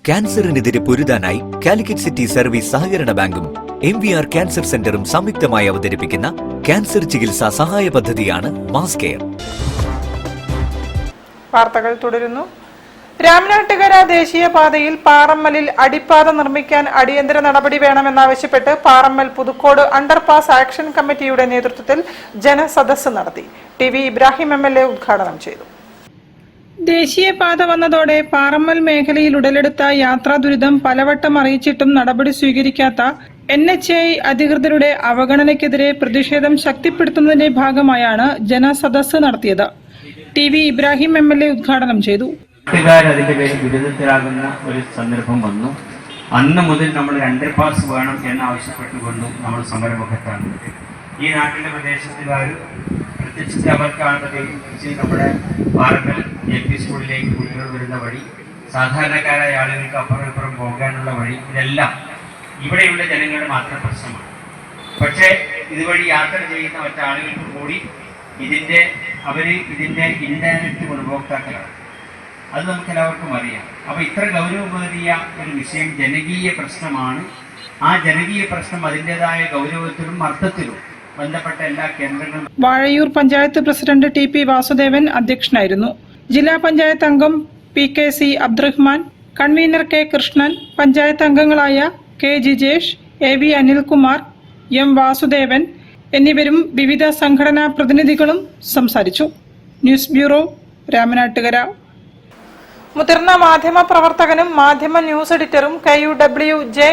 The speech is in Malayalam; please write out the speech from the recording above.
ക്യാൻസറിനെതിരെ പൊരുതാനായി കാലിക്കറ്റ് സിറ്റി സർവീസ് സഹകരണ ബാങ്കും MVR ക്യാൻസർ സെന്ററും സംയുക്തമായി അവതരിപ്പിക്കുന്ന ക്യാൻസർ ചികിത്സാ സഹായ പദ്ധതിയാണ് മാസ് കെയർ. വാർത്തകൾ തുടരുന്നു. രാമനാട്ടുകര ദേശീയപാതയിൽ പാറമ്മലിൽ അടിപ്പാത നിർമ്മിക്കാൻ അടിയന്തര നടപടി വേണമെന്നാവശ്യപ്പെട്ട് പാറമ്മൽ പുതുക്കോട് അണ്ടർപാസ് ആക്ഷൻ കമ്മിറ്റിയുടെ നേതൃത്വത്തിൽ ജനസദസ്സ് നടത്തി. TV ഇബ്രാഹിം MLA ഉദ്ഘാടനം ചെയ്തു. ദേശീയപാത വന്നതോടെ പാറമ്മൽ മേഖലയിൽ ഉടലെടുത്ത യാത്രാ ദുരിതം പലവട്ടം അറിയിച്ചിട്ടും നടപടി സ്വീകരിക്കാത്ത NHAI അധികൃതരുടെ അവഗണനയ്ക്കെതിരെ പ്രതിഷേധം ശക്തിപ്പെടുത്തുന്നതിന്റെ ഭാഗമായാണ് ജനസദസ്സ് നടത്തിയത്. TV ഇബ്രാഹിം MLA ഉദ്ഘാടനം ചെയ്തു. അതിന്റെ പേരിൽ ദുരിതത്തിലാകുന്ന ഒരു സന്ദർഭം വന്നു. അന്ന് മുതൽ നമ്മൾ അണ്ടർപാസ് വേണം എന്നാവശ്യപ്പെട്ടുകൊണ്ടും നമ്മൾ സമരമുഖത്താണ്. ഈ നാട്ടിലെ പ്രദേശത്തുകാരും പ്രത്യക്ഷത്തിൽ അവർക്കാണ് പ്രത്യേകിച്ച് നമ്മുടെ പാറക്കൽ LP സ്കൂളിലേക്ക് കുട്ടികൾ വരുന്ന വഴി, സാധാരണക്കാരായ ആളുകൾക്ക് അപ്പുറം ഇപ്പുറം പോകാനുള്ള വഴി, ഇതെല്ലാം ഇവിടെയുള്ള ജനങ്ങളുടെ മാത്രം പ്രശ്നമാണ്. പക്ഷേ ഇതുവഴി യാത്ര ചെയ്യുന്ന മറ്റാളുകൾക്ക് കൂടി ഇതിന്റെ ഇൻഡയറക്റ്റ് ഗുണഭോക്താക്കളാണ്. അത് നമുക്ക് എല്ലാവർക്കും അറിയാം. അപ്പൊ ഇത്ര ഗൗരവമേറിയ ഒരു വിഷയം ജനകീയ പ്രശ്നമാണ്. ആ ജനകീയ പ്രശ്നം അതിൻ്റെതായ ഗൗരവത്തിലും അർത്ഥത്തിലും ബന്ധപ്പെട്ട എല്ലാ കേന്ദ്രങ്ങളും. വാഴയൂർ പഞ്ചായത്ത് പ്രസിഡന്റ് TP വാസുദേവൻ അധ്യക്ഷനായിരുന്നു. ജില്ലാ പഞ്ചായത്ത് അംഗം PKC Abdurahman, convener K Krishnan, panchayat അംഗങ്ങളായ K Jijesh, AV Anilkumar, M Vasudevan എന്നിവരും വിവിധ സംഘടനാ പ്രതിനിധികളും സംസാരിച്ചു. News bureau, Ramanattukara. മുതിർന്ന മാധ്യമ പ്രവർത്തകനും മാധ്യമ ന്യൂസ് എഡിറ്ററും KUWJ